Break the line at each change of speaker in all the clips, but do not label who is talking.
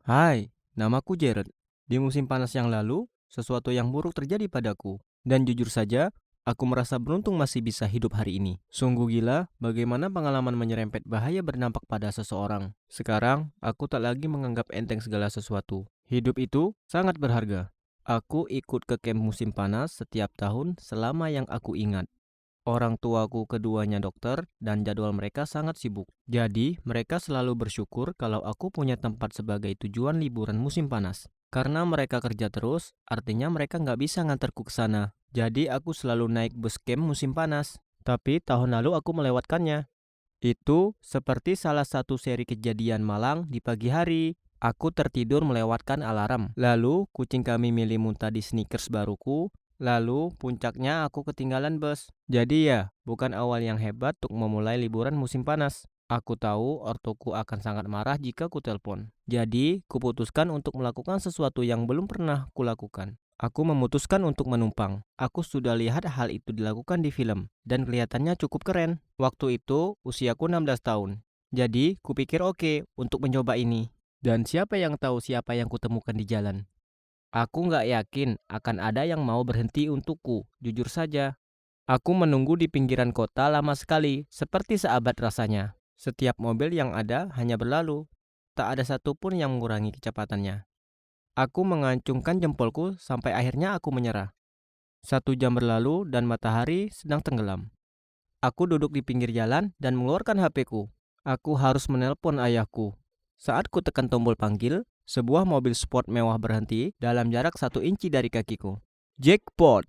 Hai, namaku Jared. Di musim panas yang lalu, sesuatu yang buruk terjadi padaku. Dan jujur saja, aku merasa beruntung masih bisa hidup hari ini. Sungguh gila bagaimana pengalaman menyerempet bahaya berdampak pada seseorang. Sekarang, aku tak lagi menganggap enteng segala sesuatu. Hidup itu sangat berharga. Aku ikut ke camp musim panas setiap tahun selama yang aku ingat. Orang tuaku keduanya dokter dan jadwal mereka sangat sibuk. Jadi, mereka selalu bersyukur kalau aku punya tempat sebagai tujuan liburan musim panas. Karena mereka kerja terus, artinya mereka nggak bisa nganterku ke sana. Jadi, aku selalu naik bus camp musim panas. Tapi tahun lalu aku melewatkannya. Itu seperti salah satu seri kejadian malang di pagi hari. Aku tertidur melewatkan alarm. Lalu kucing kami milih muntah di sneakers baruku. Lalu puncaknya aku ketinggalan bus. Jadi ya, bukan awal yang hebat untuk memulai liburan musim panas. Aku tahu ortuku akan sangat marah jika kutelepon. Jadi, kuputuskan untuk melakukan sesuatu yang belum pernah kulakukan. Aku memutuskan untuk menumpang. Aku sudah lihat hal itu dilakukan di film, dan kelihatannya cukup keren. Waktu itu, usiaku 16 tahun. Jadi, kupikir oke untuk mencoba ini. Dan siapa yang tahu siapa yang kutemukan di jalan? Aku nggak yakin akan ada yang mau berhenti untukku, jujur saja. Aku menunggu di pinggiran kota lama sekali, seperti seabad rasanya. Setiap mobil yang ada hanya berlalu. Tak ada satupun yang mengurangi kecepatannya. Aku mengacungkan jempolku sampai akhirnya aku menyerah. 1 jam berlalu dan matahari sedang tenggelam. Aku duduk di pinggir jalan dan mengeluarkan HP-ku. Aku harus menelpon ayahku. Saat ku tekan tombol panggil, sebuah mobil sport mewah berhenti dalam jarak 1 inci dari kakiku. Jackpot!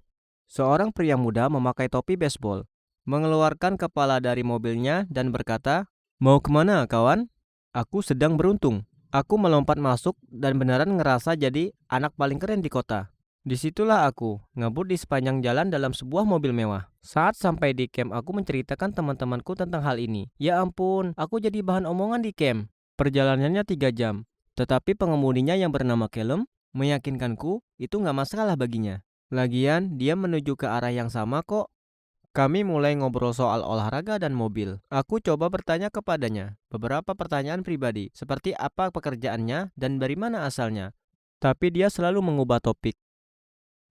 Seorang pria muda memakai topi baseball, mengeluarkan kepala dari mobilnya dan berkata, "Mau kemana, kawan?" Aku sedang beruntung. Aku melompat masuk dan beneran ngerasa jadi anak paling keren di kota. Disitulah aku, ngebut di sepanjang jalan dalam sebuah mobil mewah. Saat sampai di camp, aku menceritakan teman-temanku tentang hal ini. Ya ampun, aku jadi bahan omongan di camp. Perjalanannya 3 jam. Tetapi pengemudinya yang bernama Callum meyakinkanku itu nggak masalah baginya. Lagian, dia menuju ke arah yang sama kok. Kami mulai ngobrol soal olahraga dan mobil. Aku coba bertanya kepadanya beberapa pertanyaan pribadi, seperti apa pekerjaannya dan dari mana asalnya. Tapi dia selalu mengubah topik.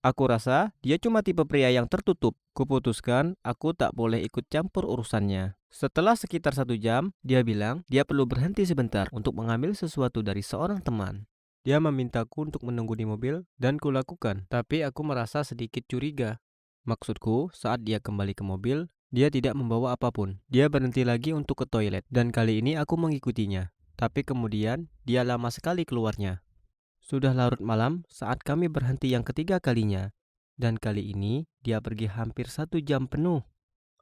Aku rasa dia cuma tipe pria yang tertutup. Kuputuskan aku tak boleh ikut campur urusannya. Setelah sekitar 1 jam, dia bilang dia perlu berhenti sebentar untuk mengambil sesuatu dari seorang teman. Dia memintaku untuk menunggu di mobil dan kulakukan, tapi aku merasa sedikit curiga. Maksudku, saat dia kembali ke mobil, dia tidak membawa apapun. Dia berhenti lagi untuk ke toilet, dan kali ini aku mengikutinya. Tapi kemudian, dia lama sekali keluarnya. Sudah larut malam saat kami berhenti yang ketiga kalinya, dan kali ini dia pergi hampir 1 jam penuh.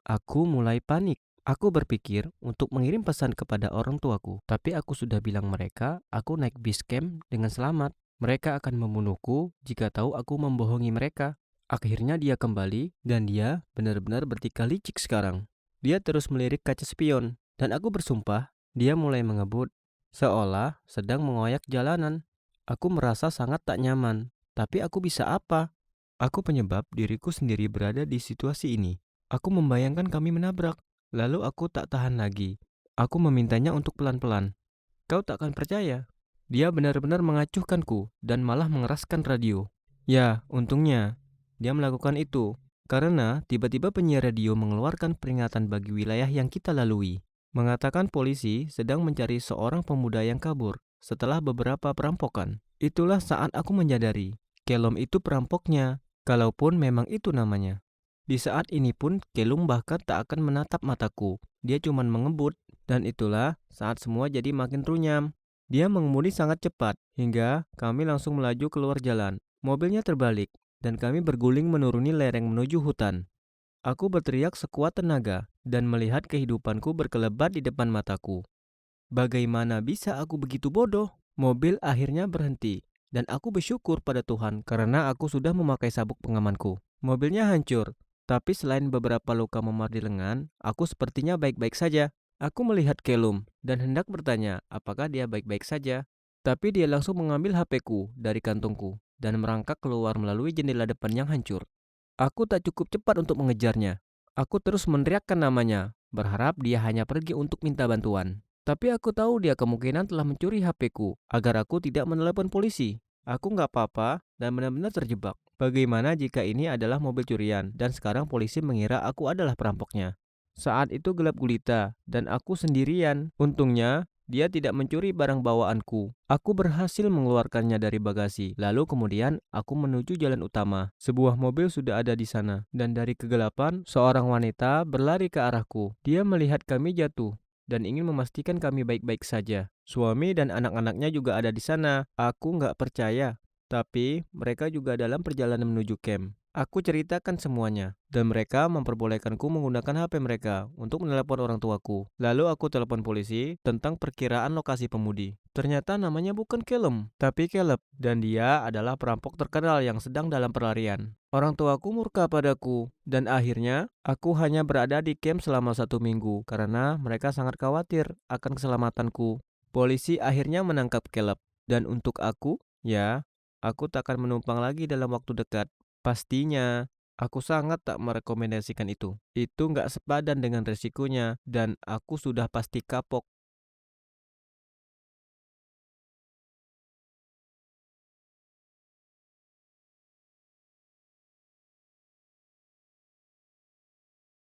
Aku mulai panik. Aku berpikir untuk mengirim pesan kepada orang tuaku, tapi aku sudah bilang mereka aku naik bis camp dengan selamat. Mereka akan membunuhku jika tahu aku membohongi mereka. Akhirnya dia kembali dan dia benar-benar bertingkah licik sekarang. Dia terus melirik kaca spion dan aku bersumpah dia mulai mengebut seolah sedang mengoyak jalanan. Aku merasa sangat tak nyaman, tapi aku bisa apa? Aku penyebab diriku sendiri berada di situasi ini. Aku membayangkan kami menabrak, lalu aku tak tahan lagi. Aku memintanya untuk pelan-pelan. Kau tak akan percaya. Dia benar-benar mengacuhkanku dan malah mengeraskan radio. Ya, untungnya dia melakukan itu karena tiba-tiba penyiar radio mengeluarkan peringatan bagi wilayah yang kita lalui. Mengatakan polisi sedang mencari seorang pemuda yang kabur setelah beberapa perampokan. Itulah saat aku menyadari, Kelom itu perampoknya, kalaupun memang itu namanya. Di saat ini pun Kelum bahkan tak akan menatap mataku. Dia cuma mengebut, dan itulah saat semua jadi makin runyam. Dia mengemudi sangat cepat, hingga kami langsung melaju keluar jalan. Mobilnya terbalik, dan kami berguling menuruni lereng menuju hutan. Aku berteriak sekuat tenaga, dan melihat kehidupanku berkelebat di depan mataku. Bagaimana bisa aku begitu bodoh? Mobil akhirnya berhenti, dan aku bersyukur pada Tuhan karena aku sudah memakai sabuk pengamanku. Mobilnya hancur, tapi selain beberapa luka memar di lengan, aku sepertinya baik-baik saja. Aku melihat Kelum dan hendak bertanya apakah dia baik-baik saja. Tapi dia langsung mengambil HP-ku dari kantongku dan merangkak keluar melalui jendela depan yang hancur. Aku tak cukup cepat untuk mengejarnya. Aku terus meneriakkan namanya, berharap dia hanya pergi untuk minta bantuan. Tapi aku tahu dia kemungkinan telah mencuri HP-ku agar aku tidak menelepon polisi. Aku nggak apa-apa dan benar-benar terjebak. Bagaimana jika ini adalah mobil curian dan sekarang polisi mengira aku adalah perampoknya? Saat itu gelap gulita dan aku sendirian. Untungnya, dia tidak mencuri barang bawaanku. Aku berhasil mengeluarkannya dari bagasi. Lalu kemudian aku menuju jalan utama. Sebuah mobil sudah ada di sana. Dan dari kegelapan, seorang wanita berlari ke arahku. Dia melihat kami jatuh dan ingin memastikan kami baik-baik saja. Suami dan anak-anaknya juga ada di sana. Aku nggak percaya. Tapi mereka juga dalam perjalanan menuju camp. Aku ceritakan semuanya, dan mereka memperbolehkanku menggunakan HP mereka untuk menelepon orang tuaku. Lalu aku telepon polisi tentang perkiraan lokasi pemudi. Ternyata namanya bukan Kelem, tapi Caleb, dan dia adalah perampok terkenal yang sedang dalam pelarian. Orang tuaku murka padaku, dan akhirnya aku hanya berada di camp selama 1 minggu karena mereka sangat khawatir akan keselamatanku. Polisi akhirnya menangkap Caleb, dan untuk aku, ya, aku tak akan menumpang lagi dalam waktu dekat. Pastinya, aku sangat tak merekomendasikan itu. Itu nggak sepadan dengan resikonya, dan aku sudah pasti kapok